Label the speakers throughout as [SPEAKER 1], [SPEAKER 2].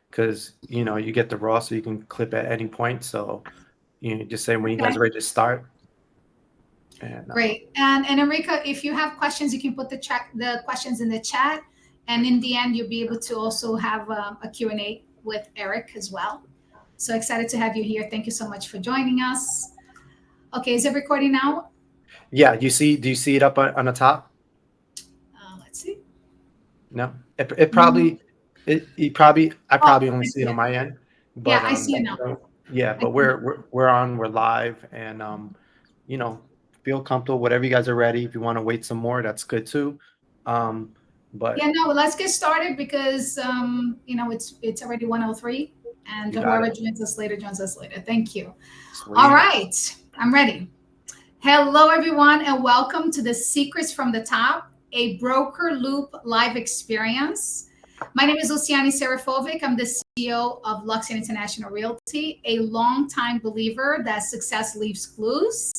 [SPEAKER 1] because you get the raw, so you can clip at any point. So just say when you guys
[SPEAKER 2] Okay.
[SPEAKER 1] are ready to start. And
[SPEAKER 2] Great. And Enrica, if you have questions, you can put the questions in the chat. And in the end, you'll be able to also have a Q&A with Eirik as well. So excited to have you here. Thank you so much for joining us. Okay, is it recording now?
[SPEAKER 1] yeah, do you see it up on the top?
[SPEAKER 2] Let's see.
[SPEAKER 1] No, it
[SPEAKER 2] Mm,
[SPEAKER 1] probably I
[SPEAKER 2] Oh,
[SPEAKER 1] probably only
[SPEAKER 2] I
[SPEAKER 1] see it
[SPEAKER 2] see
[SPEAKER 1] on
[SPEAKER 2] it.
[SPEAKER 1] my end,
[SPEAKER 2] Yeah,
[SPEAKER 1] but
[SPEAKER 2] I see it now.
[SPEAKER 1] yeah,
[SPEAKER 2] I
[SPEAKER 1] but
[SPEAKER 2] see it.
[SPEAKER 1] we're live, and you know, feel comfortable. Whatever you guys are ready. If you want to wait some more, that's good too. Um, but
[SPEAKER 2] Yeah, no, let's get started because it's already 1:03, and
[SPEAKER 1] you got
[SPEAKER 2] whoever
[SPEAKER 1] it.
[SPEAKER 2] joins us later. Thank you. All
[SPEAKER 1] Sweet.
[SPEAKER 2] right, I'm ready. Hello, everyone, and welcome to the Secrets from the Top, a broker loop live experience. My name is Luciane Serifovic. I'm the CEO of Luxian International Realty, a longtime believer that success leaves clues.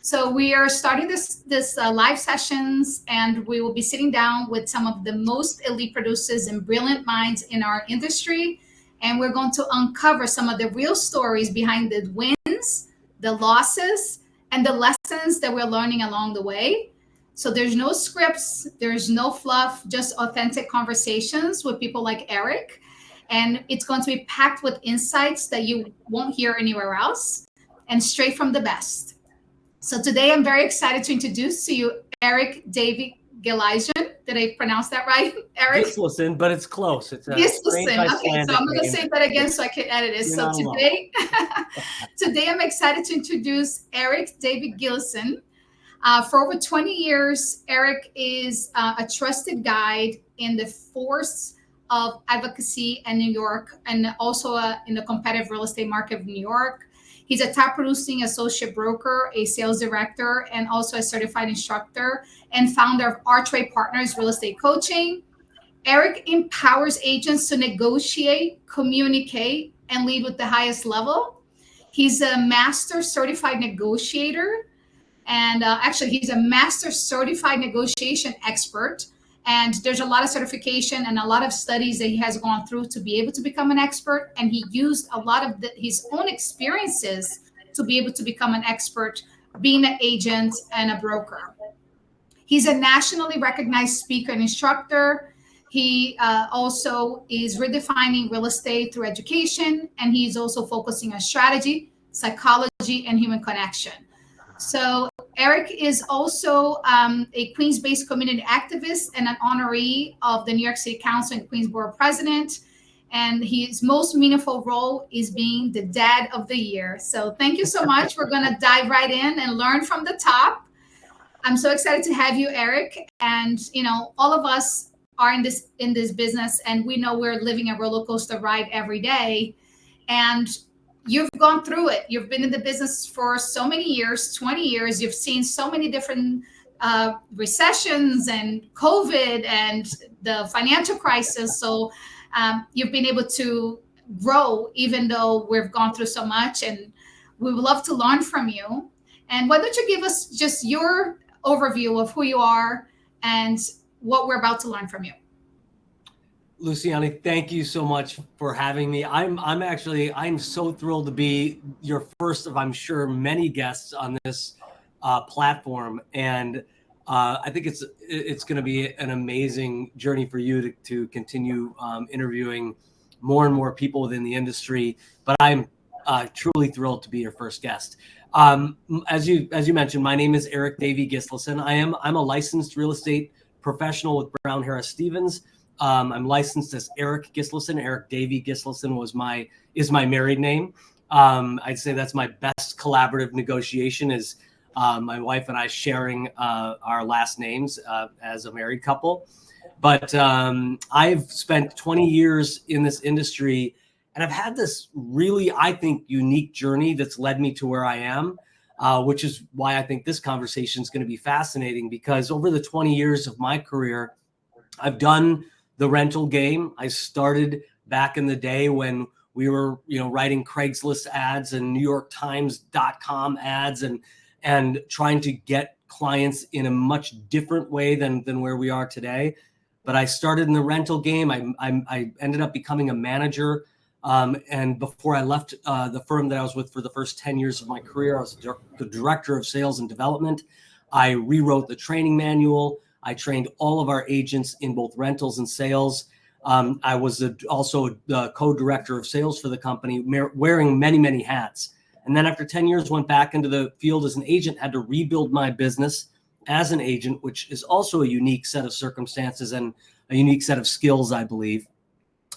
[SPEAKER 2] So we are starting this live sessions, and we will be sitting down with some of the most elite producers and brilliant minds in our industry, and we're going to uncover some of the real stories behind the wins, the losses, and the lessons that we're learning along the way. So there's no scripts, there's no fluff, just authentic conversations with people like Eirik. And it's going to be packed with insights that you won't hear anywhere else and straight from the best. So today I'm very excited to introduce to you Eirik Davey-Gislason. Did I pronounce that right, Eirik?
[SPEAKER 3] Gislason, but it's close. It's a strange
[SPEAKER 2] Gislason. Okay, so
[SPEAKER 3] Icelandic
[SPEAKER 2] I'm going to
[SPEAKER 3] name.
[SPEAKER 2] say that again so I can edit it.
[SPEAKER 3] You're
[SPEAKER 2] So
[SPEAKER 3] not alone.
[SPEAKER 2] today I'm excited to introduce Eirik Davey-Gislason. For over 20 years, Eirik is a trusted guide in the force of advocacy in New York, and also in the competitive real estate market of New York. He's a top producing associate broker, a sales director, and also a certified instructor and founder of Archway Partners Real Estate Coaching. Eirik empowers agents to negotiate, communicate, and lead with the highest level. He's a master certified negotiator, and actually, he's a master certified negotiation expert. And there's a lot of certification and a lot of studies that he has gone through to be able to become an expert. And he used a lot of his own experiences to be able to become an expert, being an agent and a broker. He's a nationally recognized speaker and instructor. He also is redefining real estate through education, and he's also focusing on strategy, psychology, and human connection. So Eirik is also a Queens-based community activist and an honoree of the New York City Council and Queens Borough President. And his most meaningful role is being the dad of the year. So thank you so much. We're going to dive right in and learn from the top. I'm so excited to have you, Eirik. And all of us are in this business, and we know we're living a roller coaster ride every day. And you've gone through it. You've been in the business for so many years, 20 years. You've seen so many different recessions and COVID and the financial crisis. So you've been able to grow even though we've gone through so much. And we would love to learn from you. And why don't you give us just your overview of who you are and what we're about to learn from you?
[SPEAKER 3] Luciane, thank you so much for having me. I'm so thrilled to be your first of, I'm sure, many guests on this platform. And I think it's going to be an amazing journey for you to continue interviewing more and more people within the industry. But I'm truly thrilled to be your first guest. As you mentioned, my name is Eirik Davey-Gislason. I'm a licensed real estate professional with Brown Harris Stevens. I'm licensed as Eirik Gislason. Eirik Davey-Gislason is my married name. I'd say that's my best collaborative negotiation is my wife and I sharing our last names as a married couple. But I've spent 20 years in this industry, and I've had this really, I think, unique journey that's led me to where I am, which is why I think this conversation is going to be fascinating, because over the 20 years of my career, I've done the rental game. I started back in the day when we were, writing Craigslist ads and NewYorkTimes.com ads and trying to get clients in a much different way than where we are today. But I started in the rental game. I ended up becoming a manager And before I left the firm that I was with for the first 10 years of my career, I was the director of sales and development. I rewrote the training manual. I trained all of our agents in both rentals and sales. I was also the co-director of sales for the company, wearing many, many hats. And then after 10 years, went back into the field as an agent, had to rebuild my business as an agent, which is also a unique set of circumstances and a unique set of skills, I believe.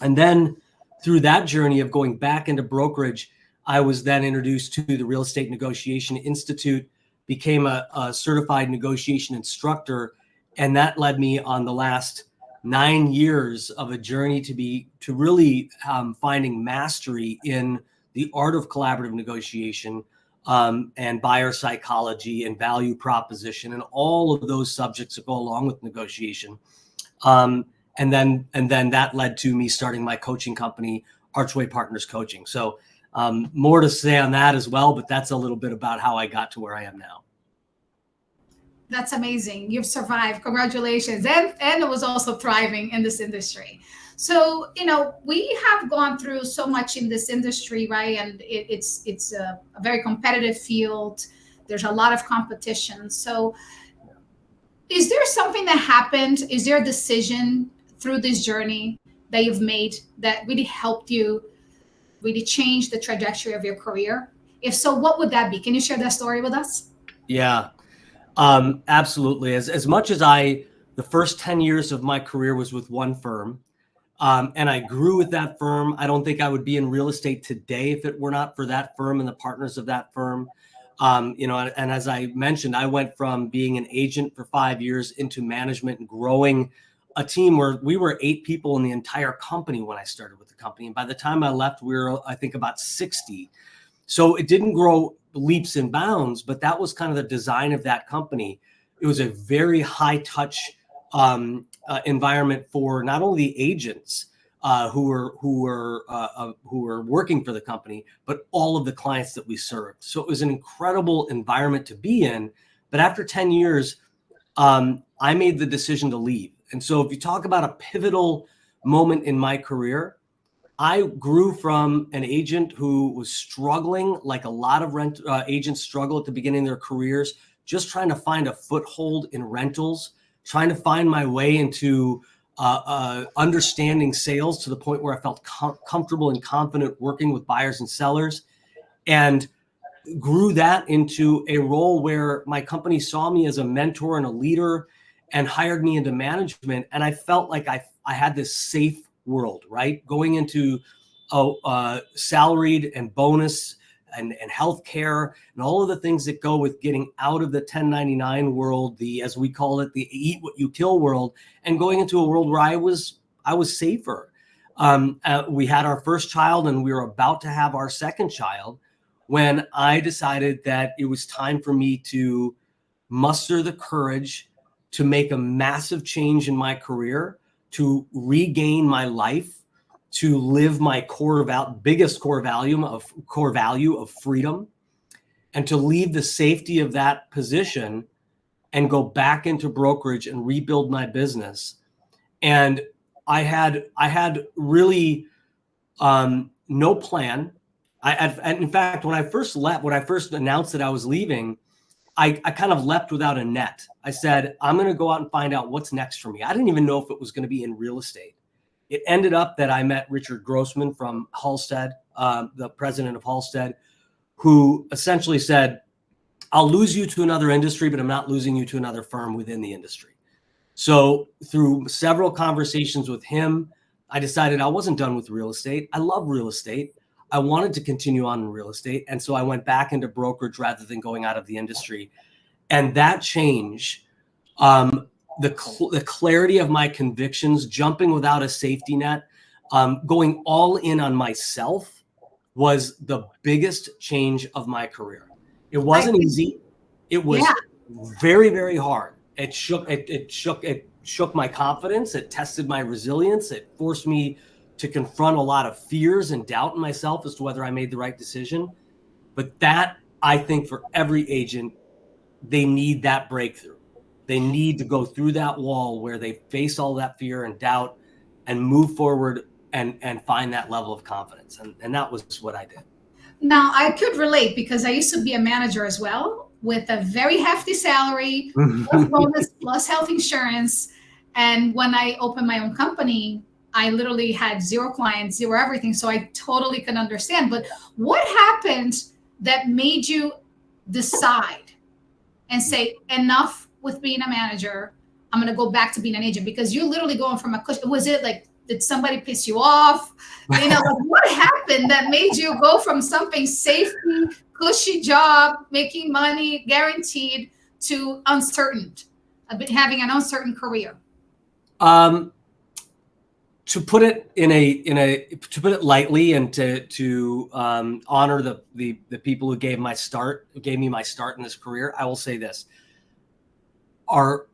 [SPEAKER 3] And then through that journey of going back into brokerage, I was then introduced to the Real Estate Negotiation Institute, became a certified negotiation instructor. And that led me on the last 9 years of a journey to really finding mastery in the art of collaborative negotiation, and buyer psychology and value proposition and all of those subjects that go along with negotiation. And then that led to me starting my coaching company, Archway Partners Coaching. So more to say on that as well, but that's a little bit about how I got to where I am now.
[SPEAKER 2] That's amazing. You've survived. Congratulations. And it was also thriving in this industry. So, we have gone through so much in this industry, right? And it's a very competitive field. There's a lot of competition. So is there something that happened? Is there a decision through this journey that you've made that really helped you really change the trajectory of your career? If so, what would that be? Can you share that story with us?
[SPEAKER 3] Yeah, absolutely. As much as the first 10 years of my career was with one firm, and I grew with that firm. I don't think I would be in real estate today if it were not for that firm and the partners of that firm. And as I mentioned, I went from being an agent for 5 years into management and growing a team where we were 8 people in the entire company when I started with the company. And by the time I left, we were, I think, about 60. So it didn't grow leaps and bounds, but that was kind of the design of that company. It was a very high touch environment for not only the agents who were working for the company, but all of the clients that we served. So it was an incredible environment to be in. But after 10 years, I made the decision to leave. And so if you talk about a pivotal moment in my career, I grew from an agent who was struggling, like a lot of agents struggle at the beginning of their careers, just trying to find a foothold in rentals, trying to find my way into understanding sales to the point where I felt comfortable and confident working with buyers and sellers, and grew that into a role where my company saw me as a mentor and a leader and hired me into management. And I felt like I had this safe world, right? Going into a salaried and bonus and healthcare and all of the things that go with getting out of the 1099 world, as we call it, the eat what you kill world, and going into a world where I was safer. We had our first child and we were about to have our second child when I decided that it was time for me to muster the courage to make a massive change in my career, to regain my life, to live my biggest core value of freedom, and to leave the safety of that position and go back into brokerage and rebuild my business. And I had really no plan. In fact, when I first announced that I was leaving, I kind of left without a net. I said, I'm going to go out and find out what's next for me. I didn't even know if it was going to be in real estate. It ended up that I met Richard Grossman from Halstead, the president of Halstead, who essentially said, I'll lose you to another industry, but I'm not losing you to another firm within the industry. So through several conversations with him, I decided I wasn't done with real estate. I love real estate. I wanted to continue on in real estate. And so I went back into brokerage rather than going out of the industry. And that change, the clarity of my convictions, jumping without a safety net, going all in on myself was the biggest change of my career. It wasn't easy. It was very, very hard. It shook my confidence. It tested my resilience. It forced me to confront a lot of fears and doubt in myself as to whether I made the right decision. But that, I think, for every agent, they need that breakthrough. They need to go through that wall where they face all that fear and doubt and move forward and find that level of confidence. And that was what I did.
[SPEAKER 2] Now, I could relate because I used to be a manager as well with a very hefty salary, plus bonus, plus health insurance. And when I opened my own company, I literally had 0 clients, 0 everything. So I totally can understand. But what happened that made you decide and say, enough with being a manager, I'm going to go back to being an agent? Because you're literally going from was it like, did somebody piss you off? You know, like what happened that made you go from something safety, cushy job, making money, guaranteed, to uncertain, having an uncertain career?
[SPEAKER 3] To put it to put it lightly, and to honor the people who gave me my start in this career, I will say this: our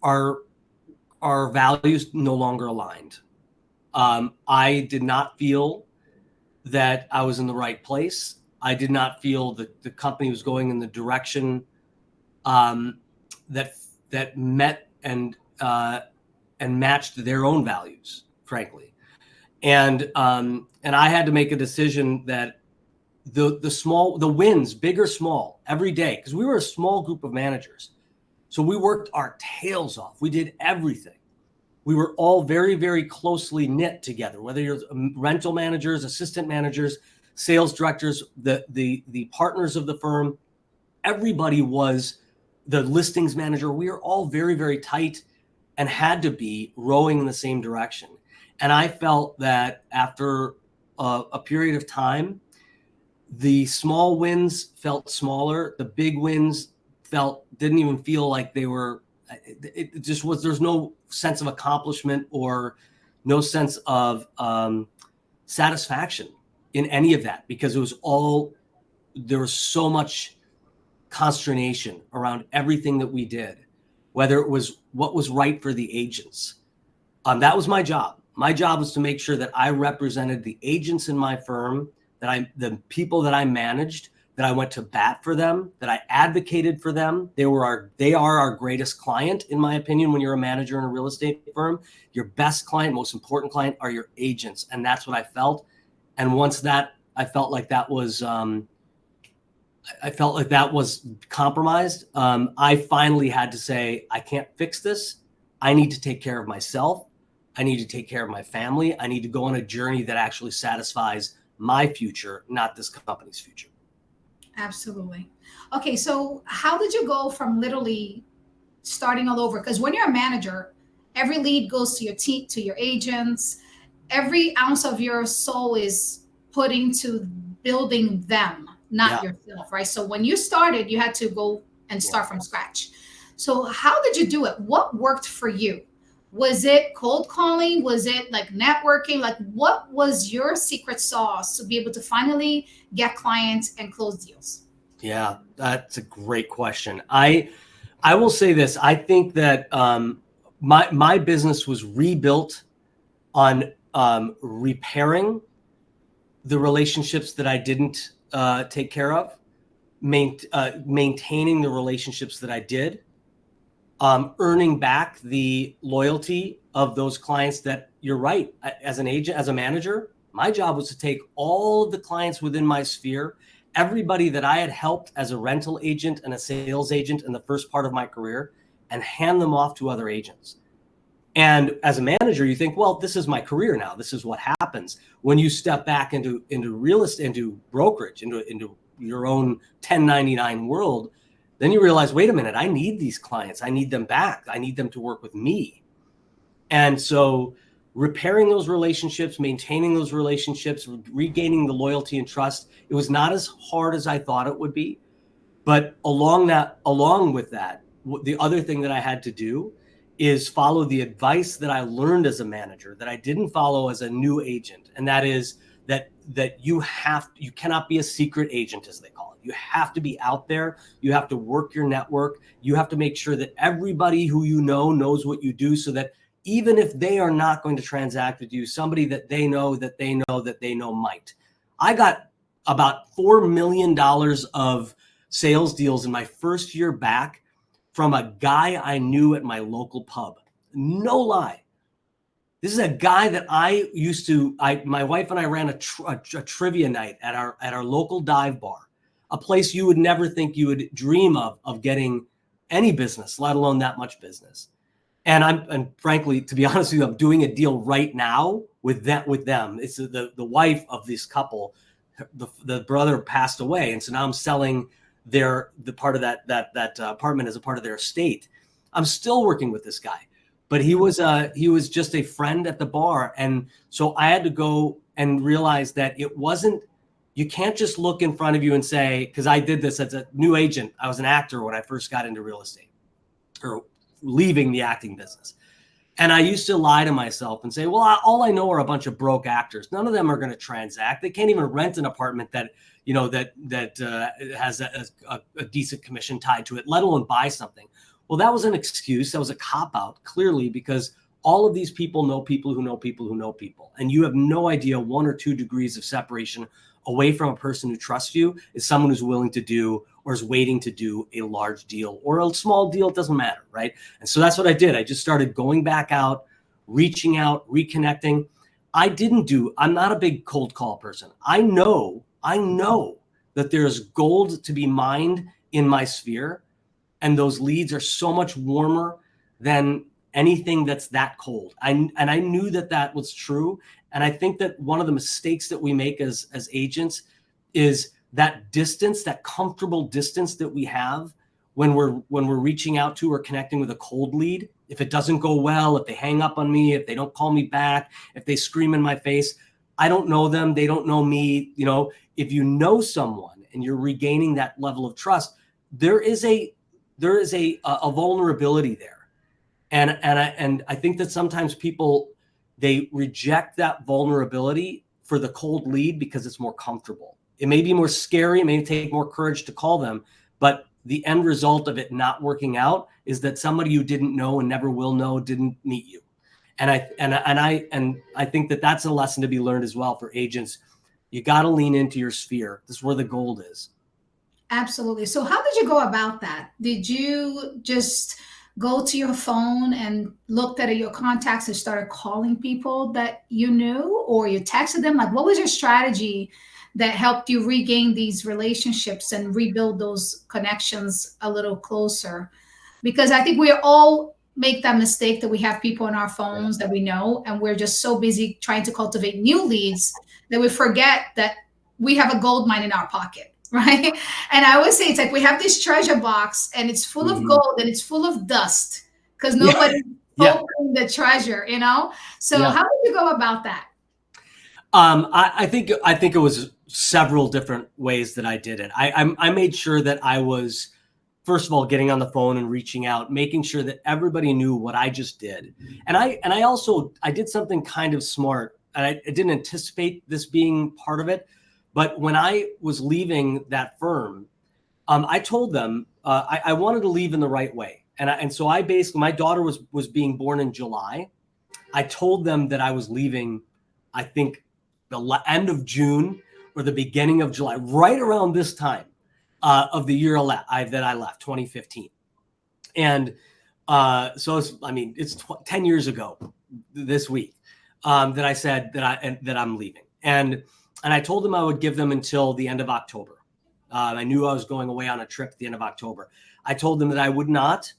[SPEAKER 3] values no longer aligned. I did not feel that I was in the right place. I did not feel that the company was going in the direction that met and matched their own values, frankly. And I had to make a decision that the wins, big or small, every day, because we were a small group of managers, so we worked our tails off. We did everything. We were all very, very closely knit together, whether you're rental managers, assistant managers, sales directors, the partners of the firm. Everybody was the listings manager. We were all very, very tight and had to be rowing in the same direction. And I felt that after a period of time, the small wins felt smaller. The big wins didn't even feel like they were. It just was. There's no sense of accomplishment or no sense of satisfaction in any of that, because there was so much consternation around everything that we did, whether it was what was right for the agents. That was my job. My job was to make sure that I represented the agents in my firm, the people that I managed, that I went to bat for them, that I advocated for them. They are our greatest client, in my opinion. When you're a manager in a real estate firm, your best client, most important client, are your agents. And that's what I felt. And once I felt like that was compromised, I finally had to say, I can't fix this. I need to take care of myself. I need to take care of my family. I need to go on a journey that actually satisfies my future, not this company's future.
[SPEAKER 2] Absolutely. Okay, so how did you go from literally starting all over? Because when you're a manager, every lead goes to your team, to your agents. Every ounce of your soul is put into building them, not yourself, right? So when you started, you had to go and start from scratch. So how did you do it? What worked for you? Was it cold calling? Was it like networking? Like, what was your secret sauce to be able to finally get clients and close deals?
[SPEAKER 3] Yeah, that's a great question. I will say this. I think that my business was rebuilt on repairing the relationships that I didn't take care of, maintaining the relationships that I did, earning back the loyalty of those clients that, you're right, as an agent, as a manager, my job was to take all of the clients within my sphere, everybody that I had helped as a rental agent and a sales agent in the first part of my career, and hand them off to other agents. And as a manager, you think, well, this is my career now. This is what happens when you step back into real estate, into brokerage, into your own 1099 world. Then you realize, wait a minute, I need these clients. I need them back. I need them to work with me. And so repairing those relationships, maintaining those relationships, regaining the loyalty and trust, it was not as hard as I thought it would be. But along with that, the other thing that I had to do is follow the advice that I learned as a manager that I didn't follow as a new agent. And that is that you cannot be a secret agent, as they call it. You have to be out there. You have to work your network. You have to make sure that everybody who you know knows what you do, so that even if they are not going to transact with you, somebody that they know might. I got about $4 million of sales deals in my first year back from a guy I knew at my local pub. No lie. This is a guy that I used to, my wife and I ran a trivia night at our local dive bar, a place you would never think you would dream of getting any business, let alone that much business. And frankly, to be honest with you, I'm doing a deal right now with them. It's the wife of this couple. The brother passed away, and so now I'm selling the part of that apartment as a part of their estate. I'm still working with this guy, but he was just a friend at the bar, and so I had to go and realize that it wasn't. You can't just look in front of you and say, because I did this as a new agent. I was an actor when I first got into real estate, or leaving the acting business. And I used to lie to myself and say, well, all I know are a bunch of broke actors. None of them are going to transact. They can't even rent an apartment that has a decent commission tied to it, let alone buy something. Well, that was an excuse. That was a cop-out, clearly, because all of these people know people who know people who know people. And you have no idea 1 or 2 degrees of separation away from a person who trusts you is someone who's willing to do or is waiting to do a large deal or a small deal. It doesn't matter, right? And so that's what I did. I just started going back out, reaching out, reconnecting. I'm not a big cold call person. I know that there's gold to be mined in my sphere, and those leads are so much warmer than anything that's that cold. I knew that was true. And I think that one of the mistakes that we make as agents is that distance, that comfortable distance that we have when we're reaching out to or connecting with a cold lead. If it doesn't go well, if they hang up on me, if they don't call me back, if they scream in my face, I don't know them, they don't know me. If you know someone and you're regaining that level of trust, there is a vulnerability there. And I think that sometimes people, they reject that vulnerability for the cold lead because it's more comfortable. It may be more scary. It may take more courage to call them, but the end result of it not working out is that somebody you didn't know and never will know didn't meet you. And I think that that's a lesson to be learned as well for agents. You got to lean into your sphere. This is where the gold is.
[SPEAKER 2] Absolutely. So how did you go about that? Did you just go to your phone and looked at your contacts and started calling people that you knew, or you texted them? Like, what was your strategy that helped you regain these relationships and rebuild those connections a little closer? Because I think we all make that mistake that we have people on our phones that we know, and we're just so busy trying to cultivate new leads that we forget that we have a gold mine in our pocket. Right. And I always say it's like we have this treasure box and it's full of gold and it's full of dust because nobody's opening the treasure, So how did you go about that?
[SPEAKER 3] I think it was several different ways that I did it. I made sure that I was, first of all, getting on the phone and reaching out, making sure that everybody knew what I just did. And I also did something kind of smart, and I didn't anticipate this being part of it. But when I was leaving that firm, I told them I wanted to leave in the right way. And so I basically, my daughter was being born in July. I told them that I was leaving, I think, the end of June or the beginning of July, right around this time of the year that I left, 2015. And so it's 10 years ago this week that I said that I'm leaving. And I told them I would give them until the end of October. I knew I was going away on a trip at the end of October. I told them that I would not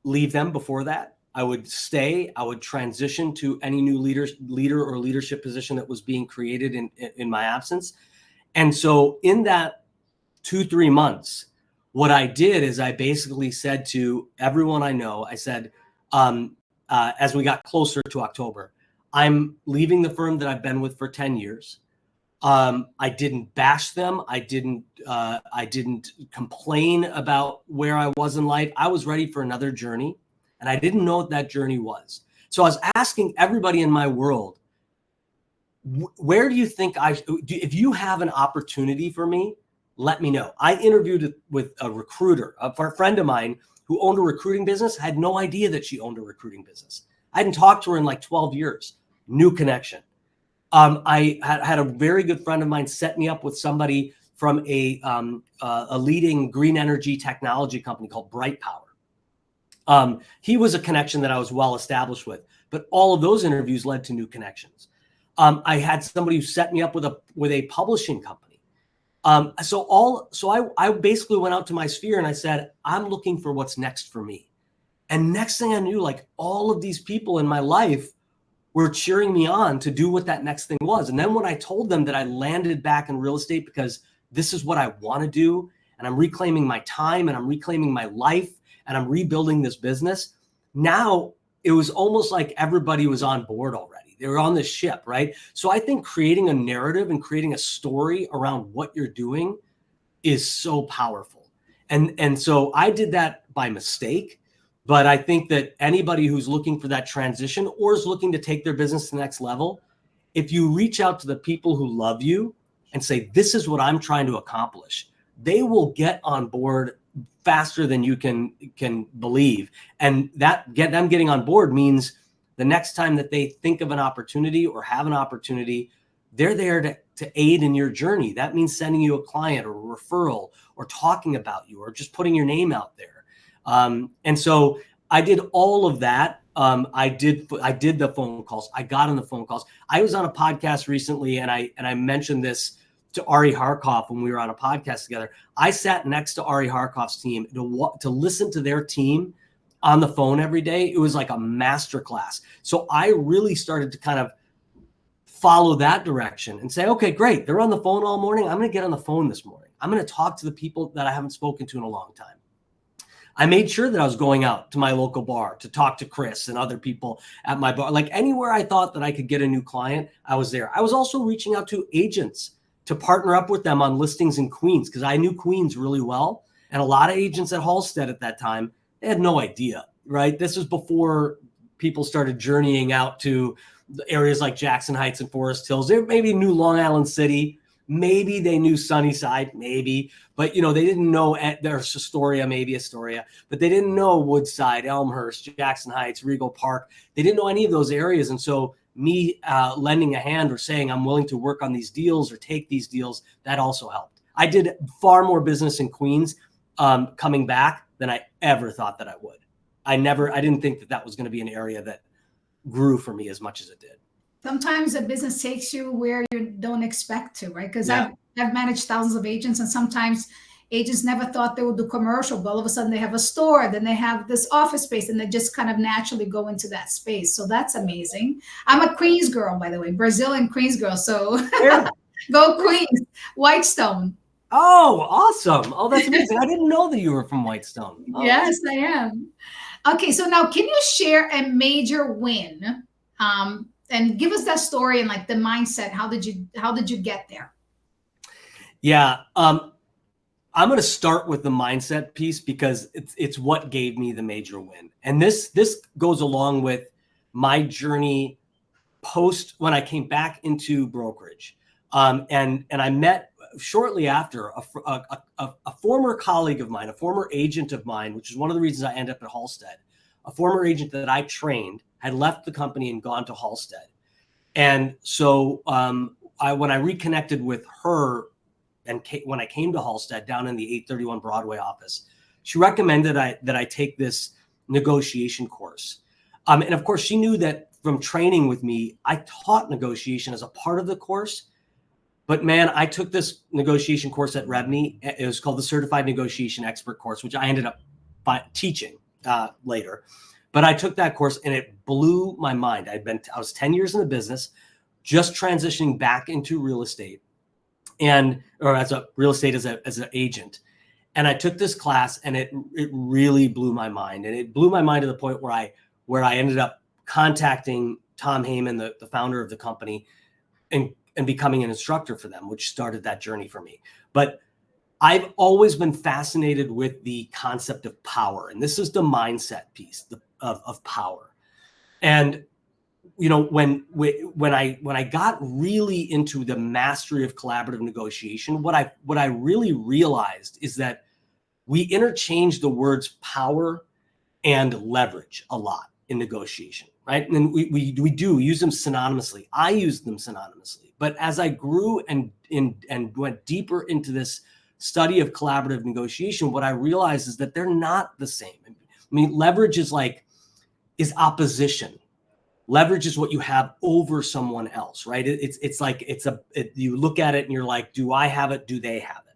[SPEAKER 3] leave them before that. I would stay. I would transition to any new leader or leadership position that was being created in my absence. And so in that 2-3 months, what I did is I basically said to everyone I know, I said, as we got closer to October, I'm leaving the firm that I've been with for 10 years. I didn't bash them. I didn't complain about where I was in life. I was ready for another journey, and I didn't know what that journey was. So I was asking everybody in my world, where do you think if you have an opportunity for me, let me know. I interviewed with a recruiter, a friend of mine who owned a recruiting business. Had no idea that she owned a recruiting business. I hadn't talked to her in like 12 years. New connection. I had a very good friend of mine set me up with somebody from a leading green energy technology company called Bright Power. He was a connection that I was well established with. but all of those interviews led to new connections. I had somebody who set me up with a publishing company. So I basically went out to my sphere and I said, I'm looking for what's next for me. And next thing I knew, like, all of these people in my life were cheering me on to do what that next thing was. And then when I told them that I landed back in real estate because this is what I want to do, and I'm reclaiming my time and I'm reclaiming my life and I'm rebuilding this business, now it was almost like everybody was on board already. They were on this ship, right? So I think creating a narrative and creating a story around what you're doing is so powerful. And so I did that by mistake, but I think that anybody who's looking for that transition or is looking to take their business to the next level, if you reach out to the people who love you and say, this is what I'm trying to accomplish, they will get on board faster than you can believe. And that them getting on board means the next time that they think of an opportunity or have an opportunity, they're there to aid in your journey. That means sending you a client or a referral or talking about you or just putting your name out there. And so I did all of that. I did the phone calls. I got on the phone calls. I was on a podcast recently, and I mentioned this to Ari Harkov when we were on a podcast together. I sat next to Ari Harkov's team to listen to their team on the phone every day. It was like a masterclass. So I really started to kind of follow that direction and say, okay, great. They're on the phone all morning. I'm going to get on the phone this morning. I'm going to talk to the people that I haven't spoken to in a long time. I made sure that I was going out to my local bar to talk to Chris and other people at my bar. Like, anywhere I thought that I could get a new client, I was there. I was also reaching out to agents to partner up with them on listings in Queens, because I knew Queens really well. And a lot of agents at Halstead at that time, they had no idea, right? This was before people started journeying out to areas like Jackson Heights and Forest Hills. They maybe knew Long Island City. Maybe they knew Sunnyside, maybe. But, they didn't know there's Astoria, maybe Astoria. But they didn't know Woodside, Elmhurst, Jackson Heights, Regal Park. They didn't know any of those areas. And so me lending a hand or saying I'm willing to work on these deals or take these deals, that also helped. I did far more business in Queens coming back than I ever thought that I would. I didn't think that was going to be an area that grew for me as much as it did.
[SPEAKER 2] Sometimes a business takes you where you don't expect to, right? Because I've managed thousands of agents, and sometimes agents never thought they would do commercial, but all of a sudden they have a store, then they have this office space, and they just kind of naturally go into that space. So that's amazing. I'm a Queens girl, by the way, Brazilian Queens girl. So go Queens, Whitestone.
[SPEAKER 3] Oh, awesome. Oh, that's amazing. I didn't know that you were from Whitestone. Oh.
[SPEAKER 2] Yes, I am. Okay, so now can you share a major win? And give us that story and like the mindset. How did you get there?
[SPEAKER 3] Yeah. I'm going to start with the mindset piece because it's what gave me the major win. And this goes along with my journey post when I came back into brokerage. And I met shortly after a former colleague of mine, a former agent of mine, which is one of the reasons I ended up at Halstead. A former agent that I trained had left the company and gone to Halstead. And so when I reconnected with her and when I came to Halstead down in the 831 Broadway office, she recommended that I take this negotiation course. And of course, she knew that from training with me, I taught negotiation as a part of the course. But man, I took this negotiation course at REBNY. It was called the Certified Negotiation Expert course, which I ended up teaching later. But I took that course and it blew my mind. I was 10 years in the business, just transitioning back into real estate or as an agent. And I took this class and it really blew my mind. And it blew my mind to the point where I ended up contacting Tom Heyman, the founder of the company, and becoming an instructor for them, which started that journey for me. But I've always been fascinated with the concept of power. And this is the mindset piece of power. And, when I got really into the mastery of collaborative negotiation, what I really realized is that we interchange the words power and leverage a lot in negotiation, right? And we do use them synonymously. I use them synonymously. But as I grew and went deeper into this study of collaborative negotiation, what I realized is that they're not the same. I mean, leverage is opposition. Leverage is what you have over someone else, right? You look at it and you're like, do I have it? Do they have it?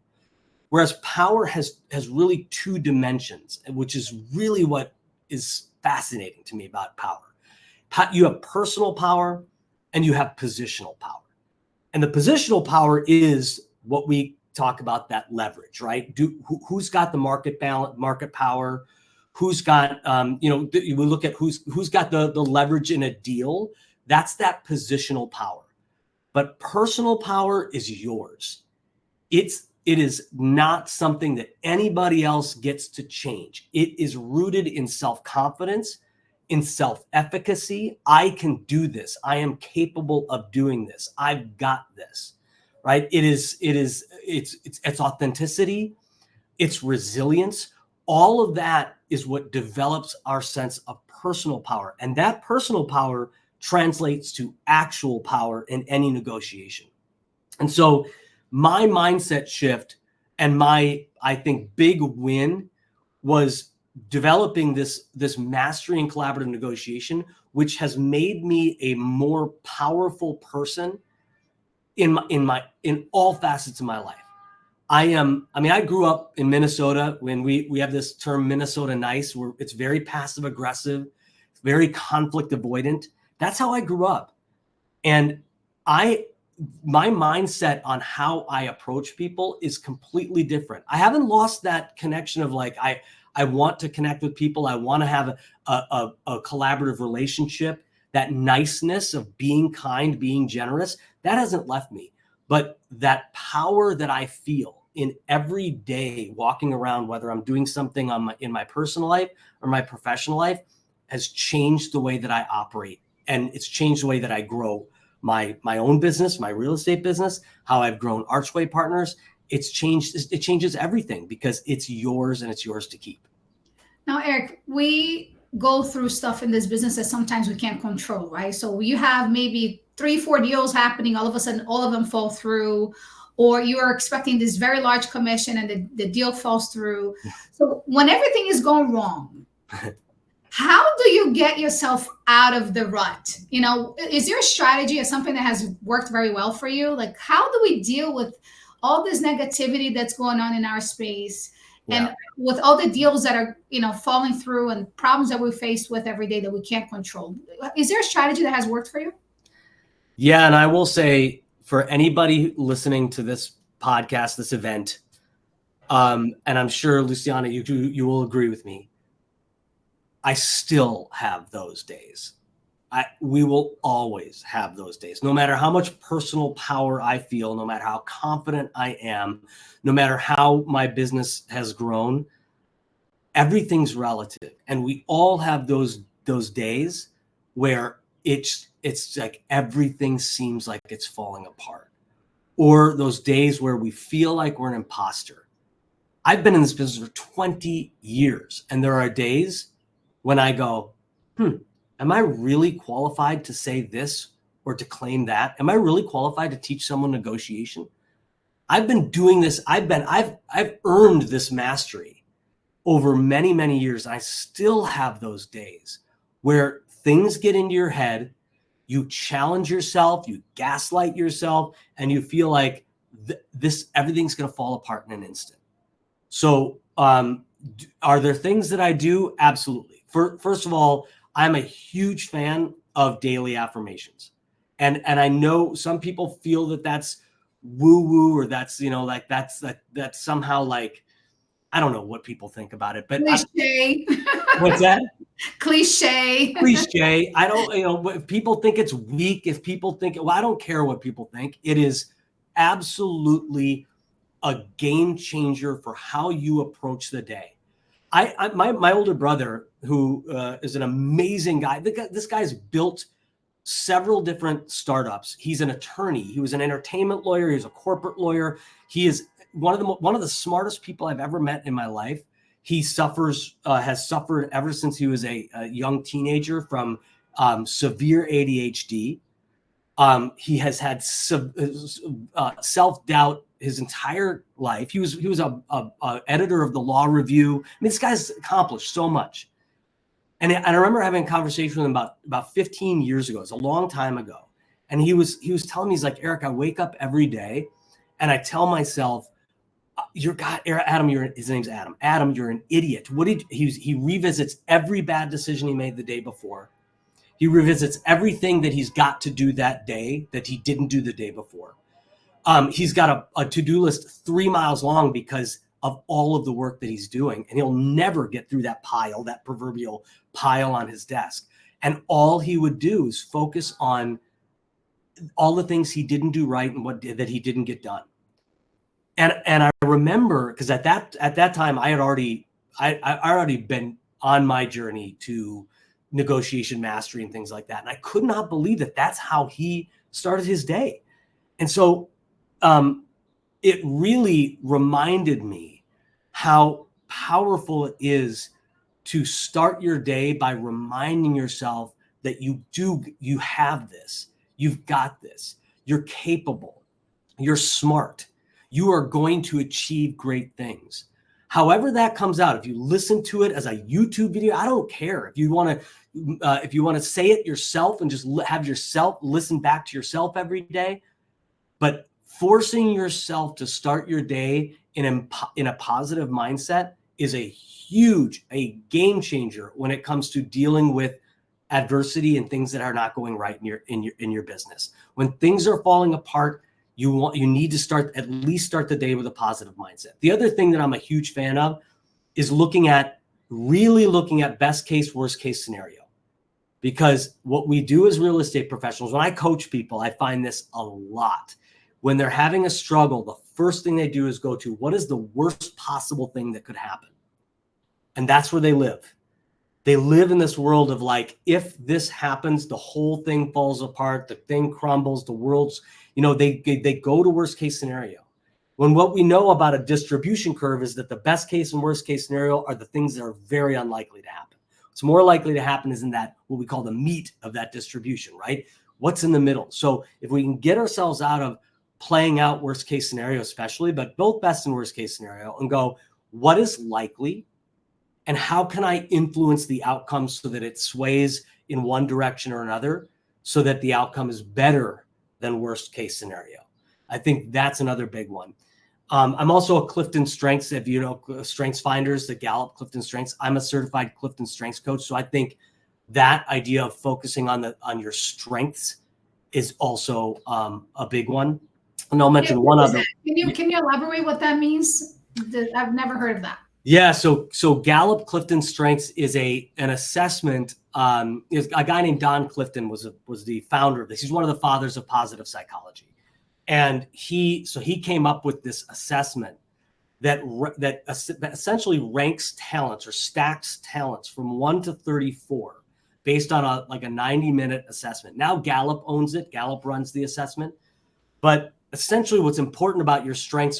[SPEAKER 3] Whereas power has really two dimensions, which is really what is fascinating to me about power. You have personal power and you have positional power. And the positional power is what we talk about, that leverage, right? Who's got the market power? Who's got, we look at who's got the leverage in a deal. That's that positional power. But personal power is yours. It is not something that anybody else gets to change. It is rooted in self-confidence, in self-efficacy. I can do this. I am capable of doing this. I've got this, right? It's authenticity. It's resilience. All of that is what develops our sense of personal power. And that personal power translates to actual power in any negotiation. And so my mindset shift and my, I think, big win was developing this mastery in collaborative negotiation, which has made me a more powerful person in all facets of my life. I grew up in Minnesota when we have this term Minnesota nice, where it's very passive aggressive, very conflict avoidant. That's how I grew up. And my mindset on how I approach people is completely different. I haven't lost that connection of like, I want to connect with people. I want to have a collaborative relationship. That niceness of being kind, being generous, that hasn't left me. But that power that I feel in every day walking around, whether I'm doing something in my personal life or my professional life, has changed the way that I operate. And it's changed the way that I grow my own business, my real estate business, how I've grown Archway Partners. It changes everything because it's yours and it's yours to keep.
[SPEAKER 2] Now, Eric, we go through stuff in this business that sometimes we can't control, right? So you have maybe 3-4 deals happening, all of a sudden, all of them fall through, or you are expecting this very large commission and the deal falls through. So when everything is going wrong, how do you get yourself out of the rut? Is there a strategy or something that has worked very well for you? Like, how do we deal with all this negativity that's going on in our space? Yeah. And with all the deals that are, falling through and problems that we're faced with every day that we can't control, is there a strategy that has worked for you?
[SPEAKER 3] Yeah. And I will say, for anybody listening to this podcast, this event, and I'm sure, Luciane, you will agree with me, I still have those days. We will always have those days, no matter how much personal power I feel, no matter how confident I am, no matter how my business has grown. Everything's relative. And we all have those days where it's like everything seems like it's falling apart, or those days where we feel like we're an imposter. I've been in this business for 20 years, and there are days when I go, am I really qualified to say this or to claim that? Am I really qualified to teach someone negotiation? I've been doing this. I've earned this mastery over many, many years. I still have those days where things get into your head, you challenge yourself, you gaslight yourself, and you feel like everything's going to fall apart in an instant. So are there things that I do? Absolutely. First of all, I'm a huge fan of daily affirmations. And I know some people feel that that's woo-woo, or that's, that's somehow like, I don't know what people think about it, but
[SPEAKER 2] cliche.
[SPEAKER 3] What's that?
[SPEAKER 2] Cliche.
[SPEAKER 3] I don't, if people think it's weak, if people think, well, I don't care what people think. It is absolutely a game changer for how you approach the day. My older brother, who is an amazing guy. This guy's built several different startups. He's an attorney. He was an entertainment lawyer. He was a corporate lawyer. He is one of the smartest people I've ever met in my life. He has suffered ever since he was a young teenager from severe ADHD. He has had self-doubt his entire life. He was a editor of the Law Review. I mean, this guy's accomplished so much. And I remember having a conversation with him about 15 years ago. It's a long time ago. And he was telling me, he's like, Eric, I wake up every day and I tell myself, Adam, his name's Adam. Adam, you're an idiot. He revisits every bad decision he made the day before. He revisits everything that he's got to do that day that he didn't do the day before. He's got a to-do list 3 miles long because of all of the work that he's doing. And he'll never get through that proverbial pile on his desk. And all he would do is focus on all the things he didn't do right and that he didn't get done. And I remember, because at that time I had already been on my journey to negotiation mastery and things like that. And I could not believe that that's how he started his day. And so it really reminded me how powerful it is to start your day by reminding yourself that you have this, you've got this, you're capable, you're smart, you are going to achieve great things. However that comes out, if you listen to it as a YouTube video, I don't care. If you want to say it yourself and just have yourself listen back to yourself every day, but forcing yourself to start your day in a positive mindset is a game changer when it comes to dealing with adversity and things that are not going right in your business. When things are falling apart, you need to at least start the day with a positive mindset. The other thing that I'm a huge fan of is really looking at best case, worst case scenario. Because what we do as real estate professionals, when I coach people, I find this a lot. When they're having a struggle, the first thing they do is go to, what is the worst possible thing that could happen? And that's where they live. They live in this world of like, if this happens, the whole thing falls apart, the thing crumbles, the world's, they go to worst case scenario. When what we know about a distribution curve is that the best case and worst case scenario are the things that are very unlikely to happen. What's more likely to happen is in that, what we call the meat of that distribution, right? What's in the middle? So if we can get ourselves out of playing out worst case scenario, especially, but both best and worst case scenario, and go, what is likely? And how can I influence the outcome so that it sways in one direction or another so that the outcome is better than worst case scenario? I think that's another big one. I'm also a Clifton Strengths, if you know Strengths Finders, the Gallup Clifton Strengths. I'm a certified Clifton Strengths coach. So I think that idea of focusing on your strengths is also a big one. And I'll mention one other.
[SPEAKER 2] Can you elaborate what that means? I've never heard of that.
[SPEAKER 3] Yeah, so Gallup Clifton Strengths is an assessment. Is a guy named Don Clifton was the founder of this. He's one of the fathers of positive psychology, and he came up with this assessment that essentially ranks talents or stacks talents from 1 to 34 based on a 90-minute assessment. Now Gallup owns it. Gallup runs the assessment, but essentially what's important about your strengths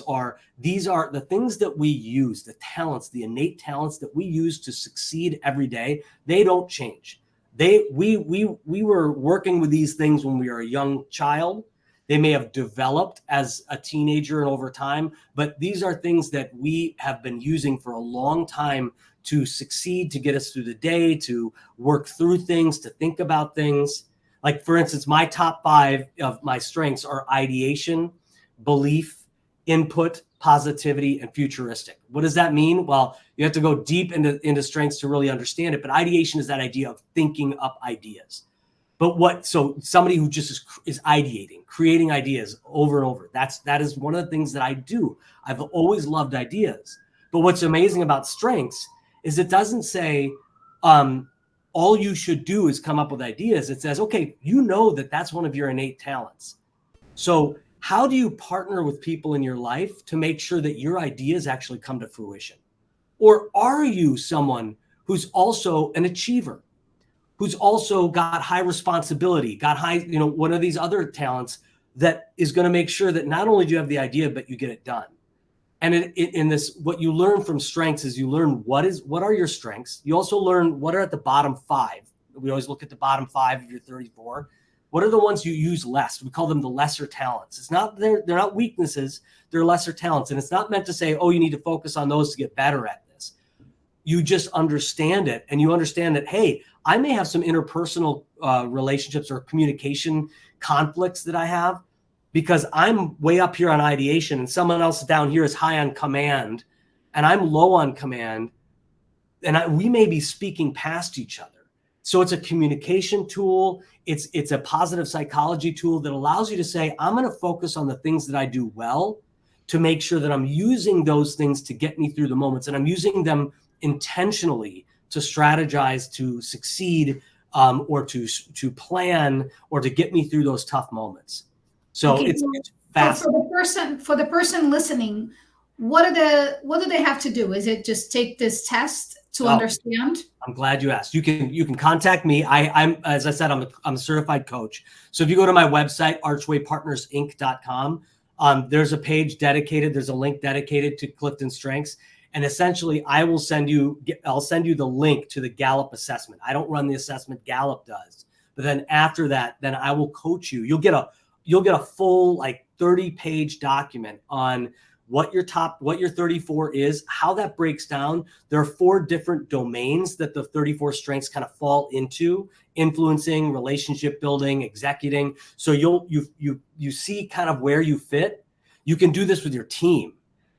[SPEAKER 3] these are the things that we use, the talents, the innate talents that we use to succeed every day. They don't change. We were working with these things when we were a young child. They may have developed as a teenager and over time, but these are things that we have been using for a long time to succeed, to get us through the day, to work through things, to think about things. Like, for instance, my top 5 of my strengths are ideation, belief, input, positivity, and futuristic. What does that mean? Well, you have to go deep into strengths to really understand it. But ideation is that idea of thinking up ideas. So somebody who just is ideating, creating ideas over and over. That is one of the things that I do. I've always loved ideas. But what's amazing about strengths is it doesn't say, all you should do is come up with ideas. It says, okay, that's one of your innate talents. So how do you partner with people in your life to make sure that your ideas actually come to fruition? Or are you someone who's also an achiever, who's also got high responsibility, got high, one of these other talents that is going to make sure that not only do you have the idea, but you get it done? And in this, what you learn from strengths is you learn what are your strengths. You also learn what are at the bottom 5. We always look at the bottom 5 of your 34. What are the ones you use less? We call them the lesser talents. It's not they're not weaknesses. They're lesser talents, and it's not meant to say, oh, you need to focus on those to get better at this. you just understand it, and you understand that, hey, I may have some interpersonal relationships or communication conflicts that I have because I'm way up here on ideation and someone else down here is high on command and I'm low on command, and we may be speaking past each other. So it's a communication tool. It's a positive psychology tool that allows you to say, I'm going to focus on the things that I do well to make sure that I'm using those things to get me through the moments, and I'm using them intentionally to strategize, to succeed, or to plan, or to get me through those tough moments. So
[SPEAKER 2] Okay,
[SPEAKER 3] it's fast.
[SPEAKER 2] For the person listening, what do they have to do? Is it just take this test to understand?
[SPEAKER 3] I'm glad you asked. You can contact me. I'm, as I said, I'm a certified coach. So if you go to my website, archwaypartnersinc.com, there's a page dedicated. There's a link dedicated to Clifton Strengths. And essentially, I'll send you the link to the Gallup assessment. I don't run the assessment, Gallup does. But then after that, then I will coach you. You'll get a full like 30-page document on what your 34 is, how that breaks down. There are 4 different domains that the 34 strengths kind of fall into: influencing, relationship building, executing. So you see kind of where you fit. You can do this with your team.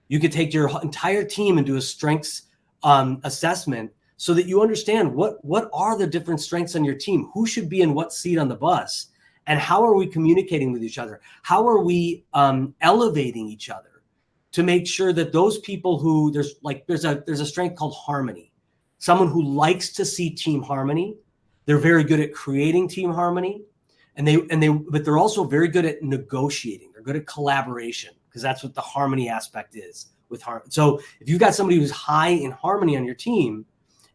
[SPEAKER 3] You could take your entire team and do a strengths assessment so that you understand what are the different strengths on your team, who should be in what seat on the bus, and how are we communicating with each other? How are we elevating each other to make sure that those people who there's a strength called harmony, someone who likes to see team harmony. They're very good at creating team harmony, but they're also very good at negotiating. They're good at collaboration, because that's what the harmony aspect is with harmony. So if you've got somebody who's high in harmony on your team,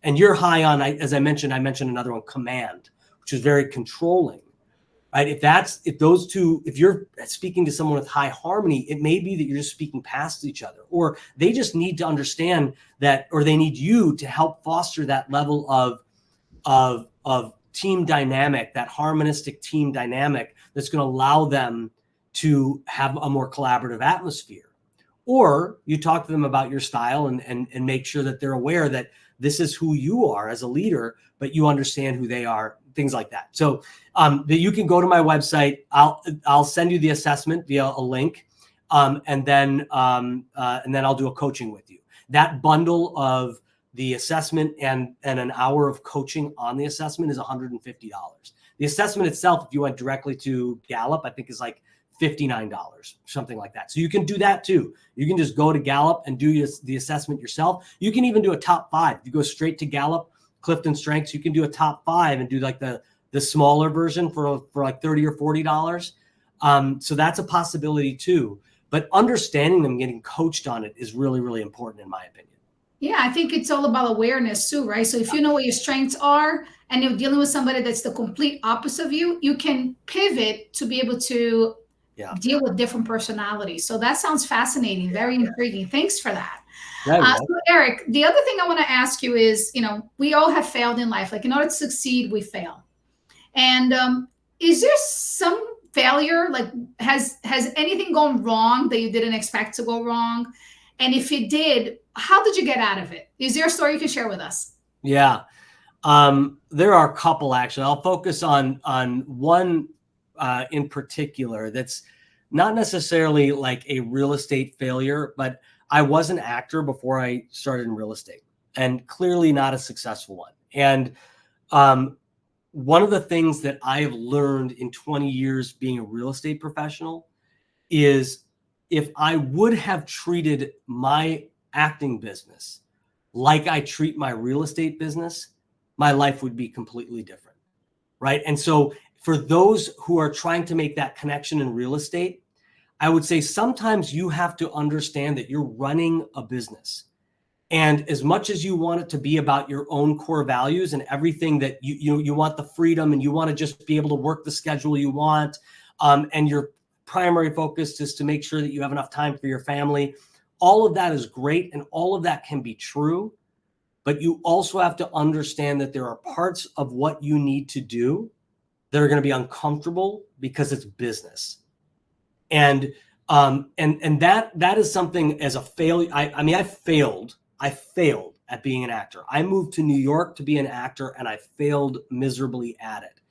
[SPEAKER 3] and you're high on, as I mentioned another one, command, which is very controlling, right? If you're speaking to someone with high harmony, it may be that you're just speaking past each other, or they just need to understand that, or they need you to help foster that level of team dynamic, that harmonistic team dynamic that's going to allow them to have a more collaborative atmosphere. Or you talk to them about your style and make sure that they're aware that this is who you are as a leader, but you understand who they are, things like that. So that you can go to my website. I'll send you the assessment via a link, and then I'll do a coaching with you. That bundle of the assessment and an hour of coaching on the assessment is $150. The assessment itself, if you went directly to Gallup, I think is like $59, something like that. So you can do that too. You can just go to Gallup and do the assessment yourself. You can even do a top 5. If you go straight to Gallup, Clifton Strengths, you can do a top 5 and do like the smaller version for like $30 or $40. So that's a possibility too. But understanding them, getting coached on it is really, really important in my opinion.
[SPEAKER 2] Yeah, I think it's all about awareness too, right? So if you know what your strengths are and you're dealing with somebody that's the complete opposite of you, you can pivot to be able to deal with different personalities. So that sounds fascinating, very intriguing. Thanks for that. So Eric, the other thing I want to ask you is, we all have failed in life. Like in order to succeed, we fail. And is there some failure? Like has anything gone wrong that you didn't expect to go wrong? And if it did, how did you get out of it? Is there a story you can share with us?
[SPEAKER 3] Yeah. There are a couple, actually. I'll focus on one in particular that's not necessarily like a real estate failure, but I was an actor before I started in real estate, and clearly not a successful one. And one of the things that I have learned in 20 years being a real estate professional is if I would have treated my acting business like I treat my real estate business, my life would be completely different, right? And so for those who are trying to make that connection in real estate, I would say sometimes you have to understand that you're running a business. And as much as you want it to be about your own core values and everything that you want the freedom and you want to just be able to work the schedule you want, and your primary focus is to make sure that you have enough time for your family, all of that is great and all of that can be true. But you also have to understand that there are parts of what you need to do that are going to be uncomfortable because it's business. And that is something as a failure. I failed at being an actor. I moved to New York to be an actor, and I failed miserably at it.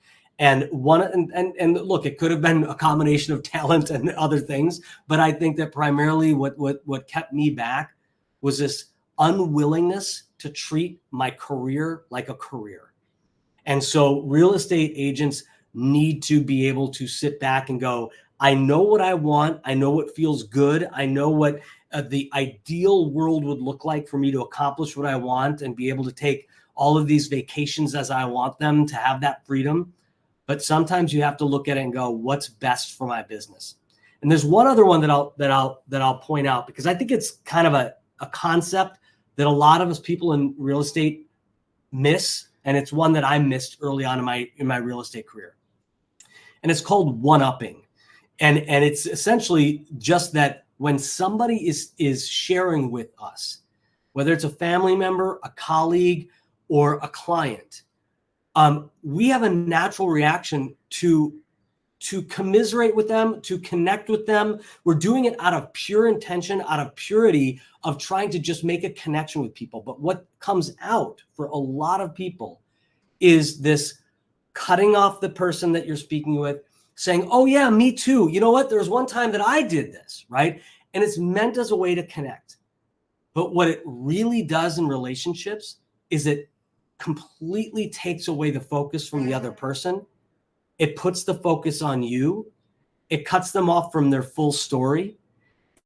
[SPEAKER 3] And look, it could have been a combination of talent and other things, but I think that primarily what kept me back was this unwillingness to treat my career like a career. And so real estate agents need to be able to sit back and go, I know what I want. I know what feels good. I know what the ideal world would look like for me to accomplish what I want and be able to take all of these vacations as I want them, to have that freedom. But sometimes you have to look at it and go, what's best for my business? And there's one other one that I'll point out, because I think it's kind of a concept that a lot of us people in real estate miss, and it's one that I missed early on in my real estate career. And it's called one-upping. And it's essentially just that when somebody is sharing with us, whether it's a family member, a colleague, or a client, we have a natural reaction to commiserate with them, to connect with them. We're doing it out of pure intention, out of purity of trying to just make a connection with people. But what comes out for a lot of people is this cutting off the person that you're speaking with, saying, oh yeah, me too. You know what? There was one time that I did this, right? And it's meant as a way to connect. But what it really does in relationships is it completely takes away the focus from the other person. It puts the focus on you. It cuts them off from their full story.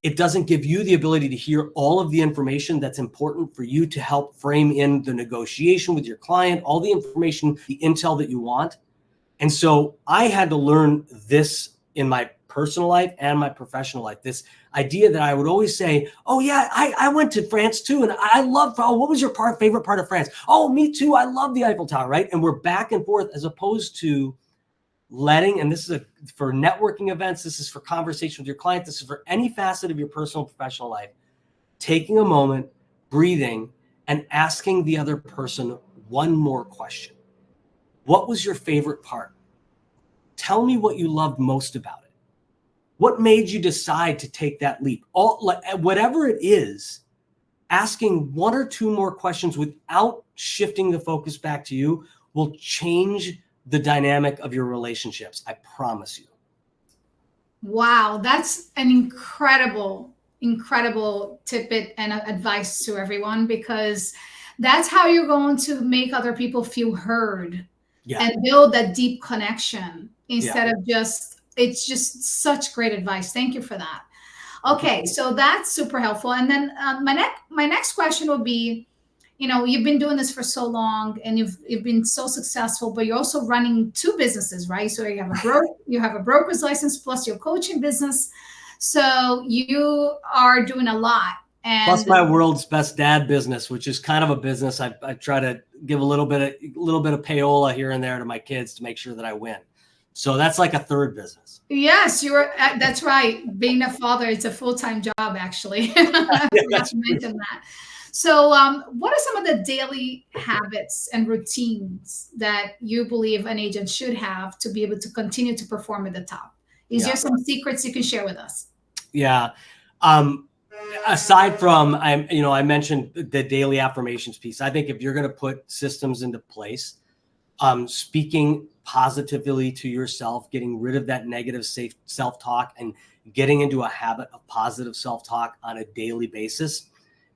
[SPEAKER 3] It doesn't give you the ability to hear all of the information that's important for you to help frame in the negotiation with your client, all the information, the intel that you want. And so I had to learn this in my personal life and my professional life, this idea that I would always say, oh yeah, I went to France too. And I love, oh, what was your favorite part of France? Oh, me too. I love the Eiffel Tower, right? And we're back and forth, as opposed to letting, and this is for networking events, this is for conversation with your client, this is for any facet of your personal and professional life, taking a moment, breathing, and asking the other person one more question. What was your favorite part? Tell me what you loved most about it. What made you decide to take that leap? Whatever it is, asking one or two more questions without shifting the focus back to you will change the dynamic of your relationships. I promise you.
[SPEAKER 2] Wow, that's an incredible tidbit and advice to everyone, because that's how you're going to make other people feel heard and build that deep connection instead of it's just such great advice. Thank you for that. Okay, so that's super helpful. And then my next question would be, you've been doing this for so long and you've been so successful, but you're also running two businesses, right? So you have a broker's license plus your coaching business. So you are doing a lot. And
[SPEAKER 3] plus my world's best dad business, which is kind of a business. I try to give a little bit of payola here and there to my kids to make sure that I win. So that's like a third business.
[SPEAKER 2] Yes, that's right. Being a father, it's a full-time job, actually. I forgot to mention that. So what are some of the daily habits and routines that you believe an agent should have to be able to continue to perform at the top? Is there some secrets you can share with us? Yeah.
[SPEAKER 3] Aside from, I mentioned the daily affirmations piece. I think if you're going to put systems into place, speaking positively to yourself, getting rid of that negative self-talk and getting into a habit of positive self-talk on a daily basis,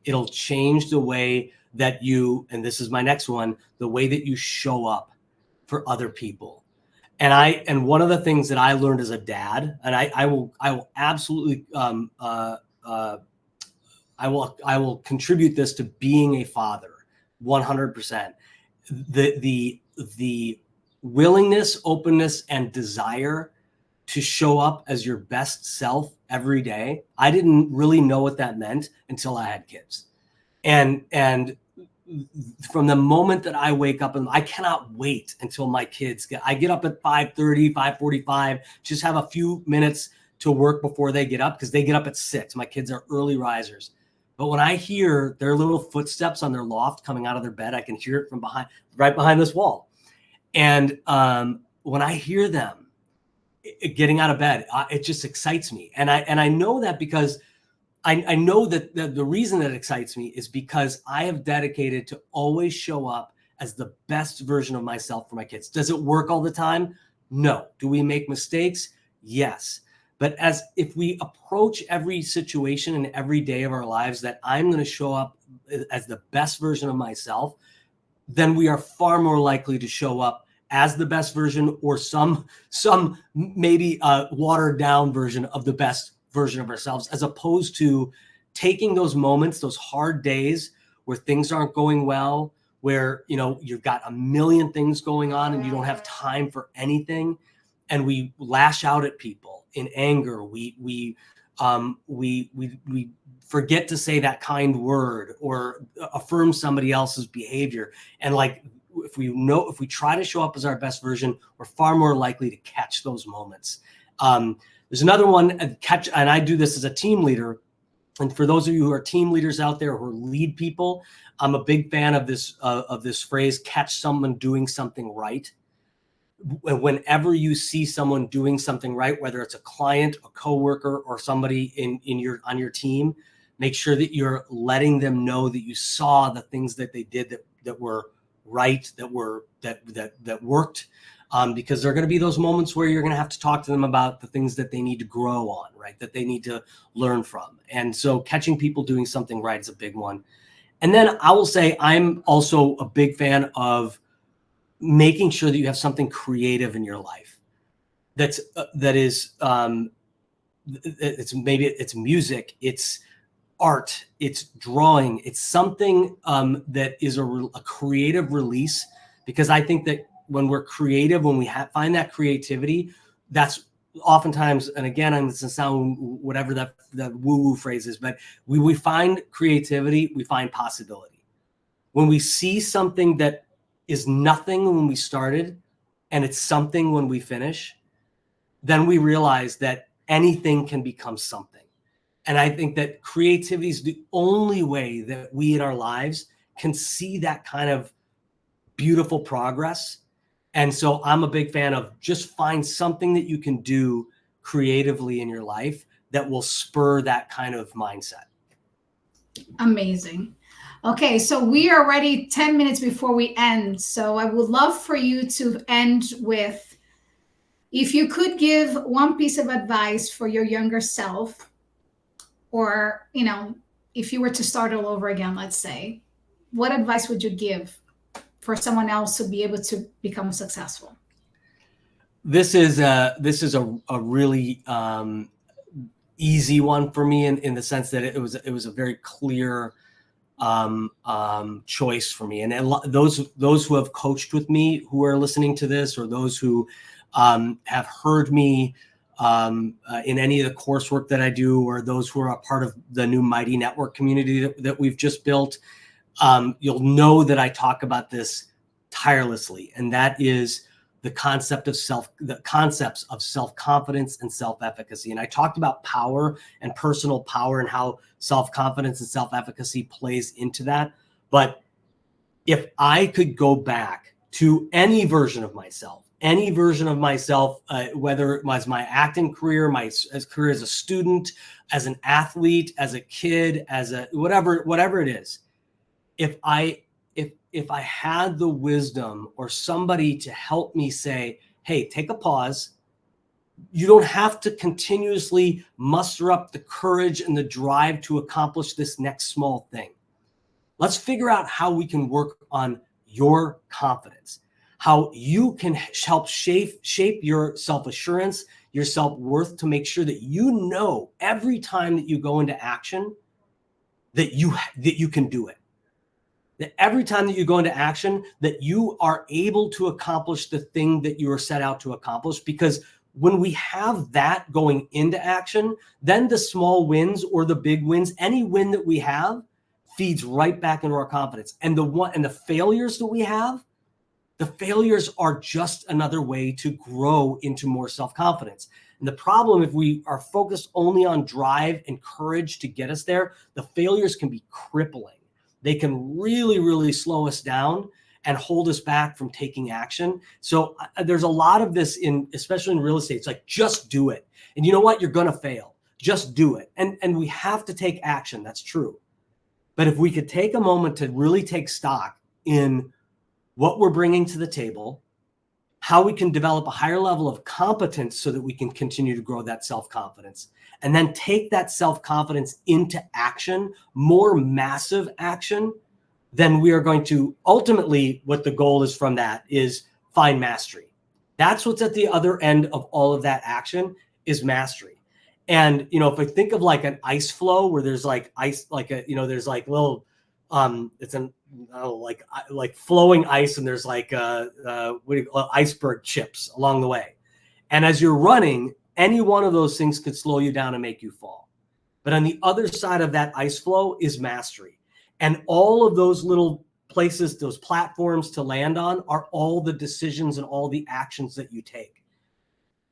[SPEAKER 3] it'll change the way that you, and this is my next one, the way that you show up for other people. And one of the things that I learned as a dad, and I will absolutely, I will contribute this to being a father, 100%. The willingness, openness, and desire to show up as your best self every day. I didn't really know what that meant until I had kids. And from the moment that I wake up, and I cannot wait until my kids I get up at 5:30, 5:45, just have a few minutes to work before they get up, because they get up at 6. My kids are early risers. But when I hear their little footsteps on their loft coming out of their bed, I can hear it from right behind this wall. And when I hear them getting out of bed, it just excites me. And I know that because I know that the reason that excites me is because I have dedicated to always show up as the best version of myself for my kids. Does it work all the time? No. Do we make mistakes? Yes. But if we approach every situation and every day of our lives that I'm going to show up as the best version of myself, then we are far more likely to show up as the best version, or some maybe watered down version of the best version of ourselves, as opposed to taking those moments, those hard days where things aren't going well, where, you know, you've got a million things going on and you don't have time for anything, and we lash out at people in anger. We forget to say that kind word or affirm somebody else's behavior. And like, if we try to show up as our best version, we're far more likely to catch those moments. There's another one, and I do this as a team leader. And for those of you who are team leaders out there who lead people, I'm a big fan of this phrase, catch someone doing something right. Whenever you see someone doing something right, whether it's a client, a coworker, or somebody on your team, make sure that you're letting them know that you saw the things that they did that were right, that worked. Because there are going to be those moments where you're going to have to talk to them about the things that they need to grow on, right? That they need to learn from. And so catching people doing something right is a big one. And then I will say, I'm also a big fan of making sure that you have something creative in your life. It's music, it's art, it's drawing, it's something that is a creative release, because I think that when we're creative, when we find that creativity, that's oftentimes, and again, I'm going to sound whatever that woo-woo phrase is, but we find creativity, we find possibility. When we see something that is nothing when we started and it's something when we finish, then we realize that anything can become something. And I think that creativity is the only way that we in our lives can see that kind of beautiful progress. And so I'm a big fan of just find something that you can do creatively in your life that will spur that kind of mindset.
[SPEAKER 2] Amazing. Okay, so we are already 10 minutes before we end. So I would love for you to end with, if you could give one piece of advice for your younger self, or, you know, if you were to start all over again, let's say, what advice would you give for someone else to be able to become successful?
[SPEAKER 3] This is a really easy one for me in the sense that it was a very clear choice for me. And those who have coached with me, who are listening to this, or those who have heard me in any of the coursework that I do, or those who are a part of the new Mighty Network community that we've just built, you'll know that I talk about this tirelessly, and that is the concepts of self-confidence and self-efficacy. And I talked about power and personal power and how self-confidence and self-efficacy plays into that. But if I could go back to any version of myself, whether it was my acting career, my career as a student, as an athlete, as a kid, as a whatever it is, if I had the wisdom or somebody to help me say, hey, take a pause. You don't have to continuously muster up the courage and the drive to accomplish this next small thing. Let's figure out how we can work on your confidence, how you can help shape your self-assurance, your self-worth, to make sure that you know every time that you go into action that you can do it. That every time that you go into action, that you are able to accomplish the thing that you are set out to accomplish. Because when we have that going into action, then the small wins or the big wins, any win that we have, feeds right back into our confidence. And the failures that we have, the failures are just another way to grow into more self-confidence. And the problem, if we are focused only on drive and courage to get us there, the failures can be crippling. They can really, really slow us down and hold us back from taking action. So there's a lot of this especially in real estate. It's like, just do it. And you know what? You're going to fail. just do it. And we have to take action. That's true. But if we could take a moment to really take stock in what we're bringing to the table, how we can develop a higher level of competence so that we can continue to grow that self-confidence, and then take that self-confidence into action, more massive action, then we are going to ultimately, what the goal is from that is find mastery. That's what's at the other end of all of that action is mastery. And, if I think of like an ice flow where there's like ice, like there's like little, it's like flowing ice, and there's like iceberg chips along the way. And as you're running, any one of those things could slow you down and make you fall. But on the other side of that ice flow is mastery. And all of those little places, those platforms to land on, are all the decisions and all the actions that you take.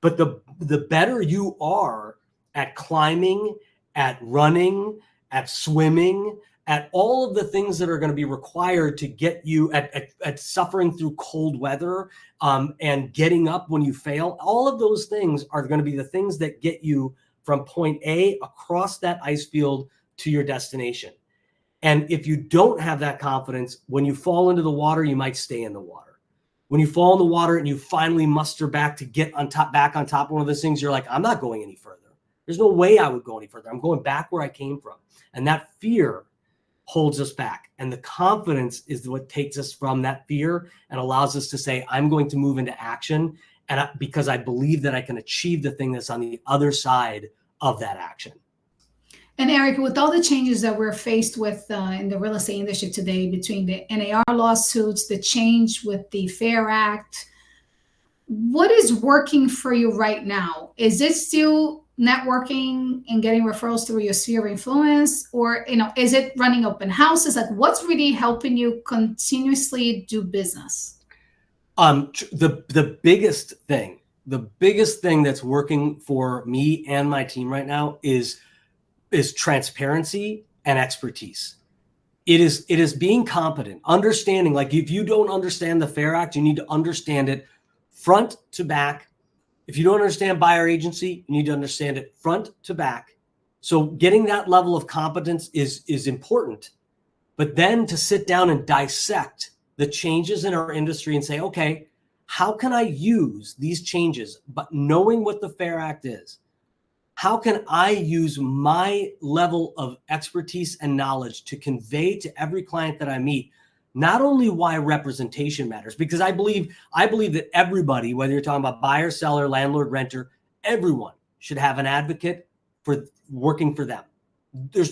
[SPEAKER 3] But the better you are at climbing, at running, at swimming, at all of the things that are going to be required to get you at suffering through cold weather, and getting up when you fail, all of those things are going to be the things that get you from point A across that ice field to your destination. And if you don't have that confidence, when you fall into the water, you might stay in the water. When you fall in the water and you finally muster back to get back on top of one of those things, you're like, I'm not going any further. There's no way I would go any further. I'm going back where I came from. And that fear holds us back. And the confidence is what takes us from that fear and allows us to say, I'm going to move into action. And because I believe that I can achieve the thing that's on the other side of that action.
[SPEAKER 2] And Eirik, with all the changes that we're faced with in the real estate industry today, between the NAR lawsuits, the change with the FAIR Act, what is working for you right now? Is it still networking and getting referrals through your sphere of influence, or is it running open houses? Like, what's really helping you continuously do business?
[SPEAKER 3] The biggest thing that's working for me and my team right now is transparency and expertise. It is being competent, understanding. Like, if you don't understand the FAIR Act, you need to understand it front to back. If you don't understand buyer agency, you need to understand it front to back. So getting that level of competence is important. But then to sit down and dissect the changes in our industry and say, okay, how can I use these changes, but knowing what the FAIR Act is? How can I use my level of expertise and knowledge to convey to every client that I meet not only why representation matters, because I believe that everybody, whether you're talking about buyer, seller, landlord, renter, everyone should have an advocate for working for them.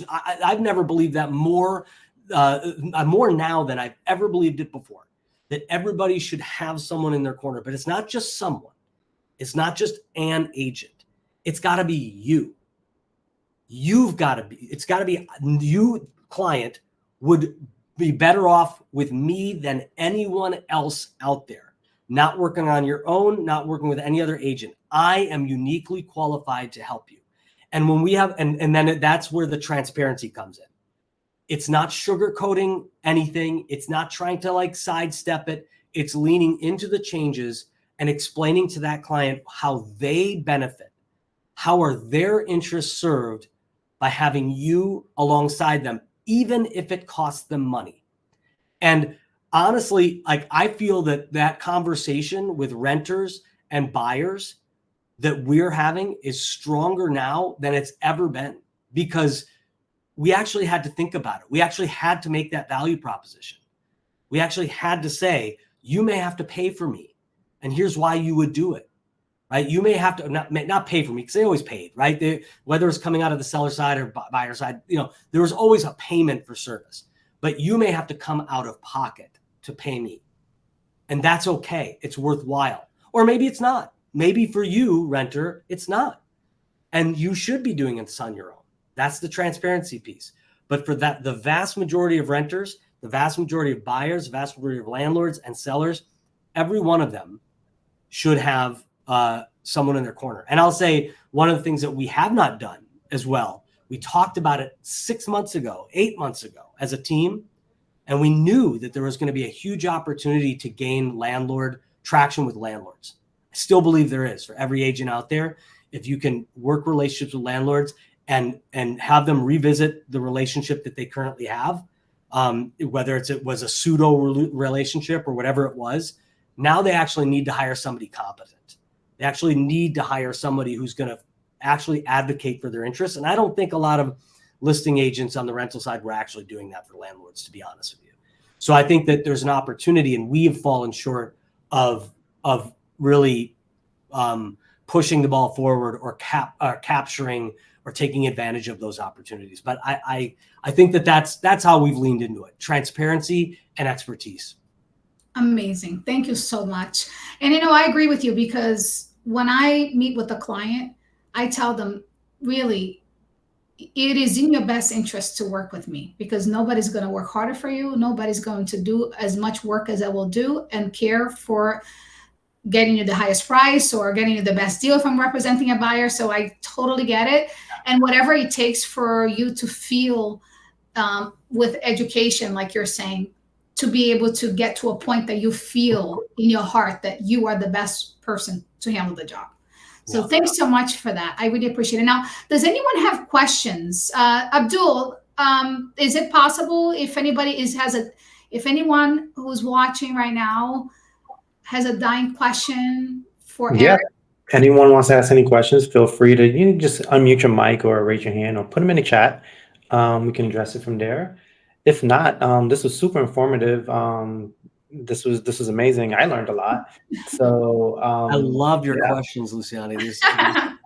[SPEAKER 3] I've never believed that more now than I've ever believed it before, that everybody should have someone in their corner. But it's not just someone. It's not just an agent. It's got to be you. It's got to be you, client, would be better off with me than anyone else out there. Not working on your own, not working with any other agent. I am uniquely qualified to help you. And when we have, and then that's where the transparency comes in. It's not sugarcoating anything. It's not trying to like sidestep it. It's leaning into the changes and explaining to that client how they benefit. How are their interests served by having you alongside them, even if it costs them money? And honestly, like, I feel that conversation with renters and buyers that we're having is stronger now than it's ever been, because we actually had to think about it. We actually had to make that value proposition. We actually had to say, you may have to pay for me, and here's why you would do it. Right? You may have to not pay for me, because they always paid, right? Whether it's coming out of the seller side or buyer side, there was always a payment for service. But you may have to come out of pocket to pay me. And that's okay. It's worthwhile. Or maybe it's not. Maybe for you, renter, it's not. And you should be doing this on your own. That's the transparency piece. But for that, the vast majority of renters, the vast majority of buyers, the vast majority of landlords and sellers, every one of them should have someone in their corner. And I'll say one of the things that we have not done as well, we talked about it 6 months ago, 8 months ago as a team, and we knew that there was going to be a huge opportunity to gain landlord traction with landlords. I still believe there is for every agent out there, if you can work relationships with landlords and have them revisit the relationship that they currently have, whether it was a pseudo relationship or whatever it was, now they actually need to hire somebody competent. They actually need to hire somebody who's going to actually advocate for their interests. And I don't think a lot of listing agents on the rental side were actually doing that for landlords, to be honest with you. So I think that there's an opportunity, and we have fallen short of really pushing the ball forward or capturing or taking advantage of those opportunities. But I think that's how we've leaned into it: transparency and expertise.
[SPEAKER 2] Amazing. Thank you so much. And I agree with you, because when I meet with a client, I tell them, really, it is in your best interest to work with me, because nobody's going to work harder for you. Nobody's going to do as much work as I will do and care for getting you the highest price or getting you the best deal if I'm representing a buyer. So I totally get it. And whatever it takes for you to feel with education, like you're saying, to be able to get to a point that you feel in your heart that you are the best person to handle the job. So thanks so much for that. I really appreciate it. Now, does anyone have questions? Abdul, is it possible, if anybody if anyone who's watching right now has a dying question for Eric?
[SPEAKER 1] Anyone wants to ask any questions, feel free to just unmute your mic or raise your hand or put them in the chat. We can address it from there. If not, this was super informative. This was amazing. I learned a lot. So
[SPEAKER 3] I love your questions, Luciane. This is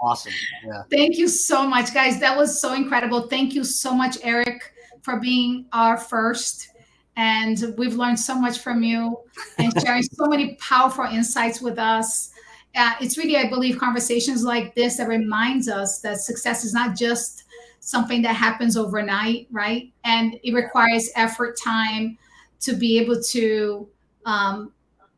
[SPEAKER 3] awesome. Yeah.
[SPEAKER 2] Thank you so much, guys. That was so incredible. Thank you so much, Eric, for being our first. And we've learned so much from you and sharing so many powerful insights with us. It's really, I believe, conversations like this that reminds us that success is not just something that happens overnight, right? And it requires effort, time to be able to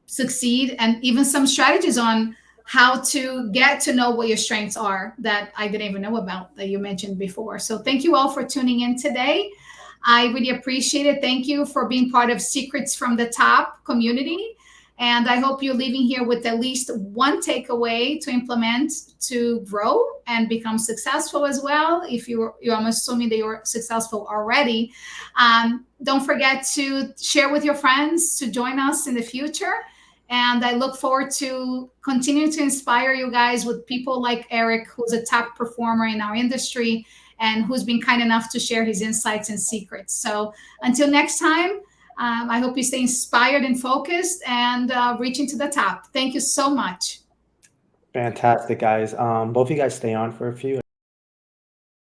[SPEAKER 2] succeed, and even some strategies on how to get to know what your strengths are that I didn't even know about, that you mentioned before. So thank you all for tuning in today. I really appreciate it. Thank you for being part of Secrets from the Top community. And I hope you're leaving here with at least one takeaway to implement to grow and become successful as well. If I'm assuming that you're successful already. Don't forget to share with your friends to join us in the future. And I look forward to continuing to inspire you guys with people like Eric, who's a top performer in our industry and who's been kind enough to share his insights and secrets. So until next time, I hope you stay inspired and focused and reaching to the top. Thank you so much.
[SPEAKER 1] fantastic, guys. Both of you guys stay on for a few.